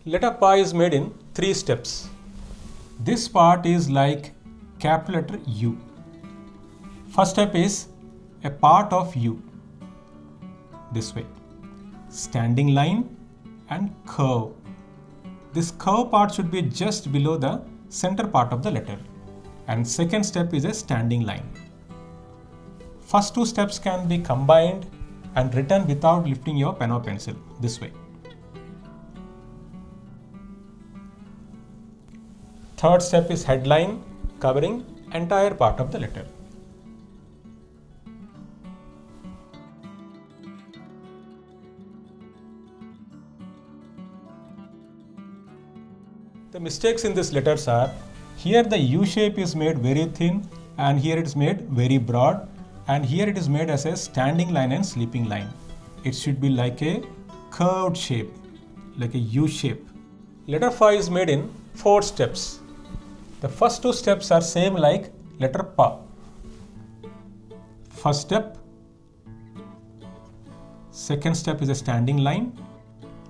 Letter pi is made in 3 steps. This part is like capital letter U. First step is a part of U. This way. Standing line and curve. This curve part should be just below the center part of the letter. And second step is a standing line. First 2 steps can be combined and written without lifting your pen or pencil. This way. Third step is headline, covering entire part of the letter. The mistakes in these letters are, here the U shape is made very thin and here it is made very broad, and here it is made as a standing line and sleeping line. It should be like a curved shape, like a U shape. Letter phi is made in 4 steps. The first 2 steps are same like letter pa. First step, second step is a standing line,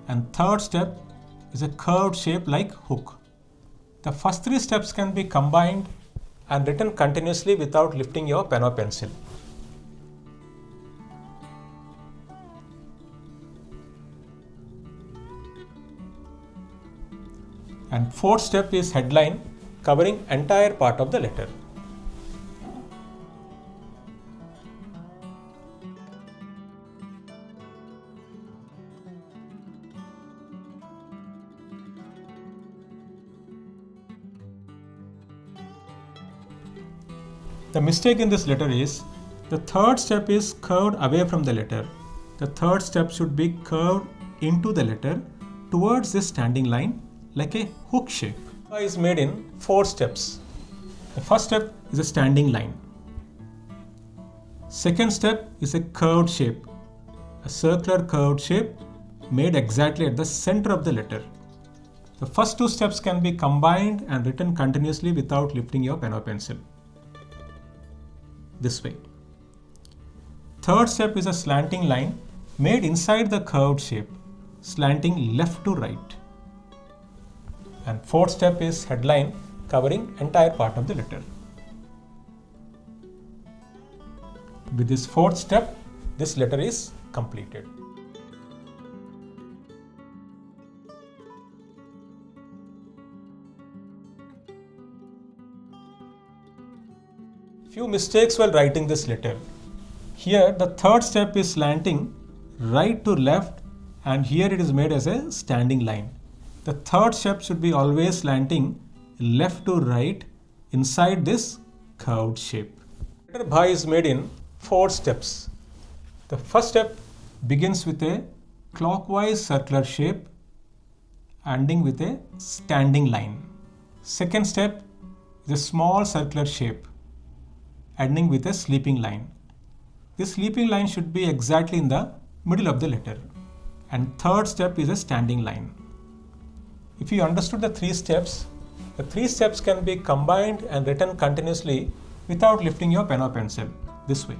and third step is a curved shape like hook. The first 3 steps can be combined and written continuously without lifting your pen or pencil. And fourth step is headline, covering entire part of the letter. The mistake in this letter is, the third step is curved away from the letter. The third step should be curved into the letter towards this standing line like a hook shape. Is made in 4 steps. The first step is a standing line. Second step is a curved shape, a circular curved shape made exactly at the center of the letter. The first 2 steps can be combined and written continuously without lifting your pen or pencil. This way. Third step is a slanting line made inside the curved shape, slanting left to right. And fourth step is headline, covering entire part of the letter. With this fourth step, this letter is completed. Few mistakes while writing this letter. Here the third step is slanting right to left, and here it is made as a standing line. The third step should be always slanting left to right inside this curved shape. Letter bhai is made in 4 steps. The first step begins with a clockwise circular shape ending with a standing line. Second step is a small circular shape ending with a sleeping line. This sleeping line should be exactly in the middle of the letter. And third step is a standing line. If you understood the 3 steps, the 3 steps can be combined and written continuously without lifting your pen or pencil. This way.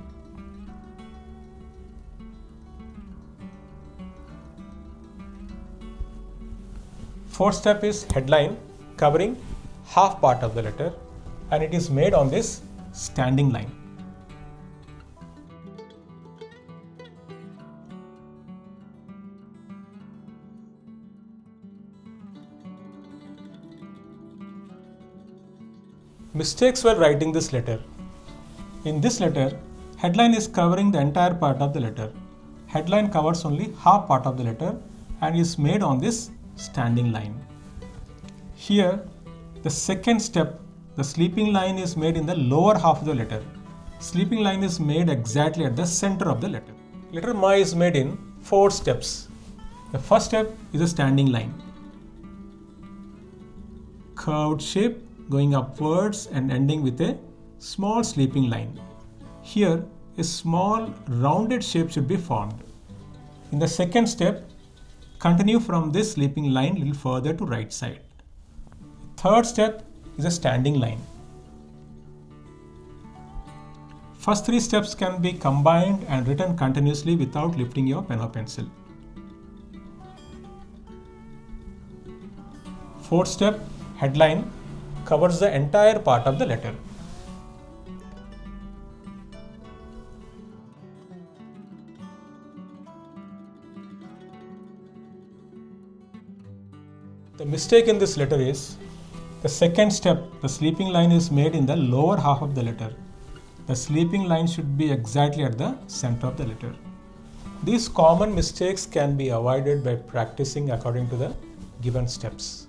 Fourth step is headline, covering half part of the letter, and it is made on this standing line. Mistakes while writing this letter. In this letter, headline is covering the entire part of the letter. Headline covers only half part of the letter and is made on this standing line. Here, the second step, the sleeping line is made in the lower half of the letter. Sleeping line is made exactly at the center of the letter. Letter ma is made in 4 steps. The first step is a standing line. Curved shape going upwards and ending with a small sleeping line. Here, a small rounded shape should be formed. In the second step, continue from this sleeping line a little further to right side. Third step is a standing line. First 3 steps can be combined and written continuously without lifting your pen or pencil. fourth step, headline, covers the entire part of the letter. The mistake in this letter is the second step, the sleeping line is made in the lower half of the letter. The sleeping line should be exactly at the center of the letter. These common mistakes can be avoided by practicing according to the given steps.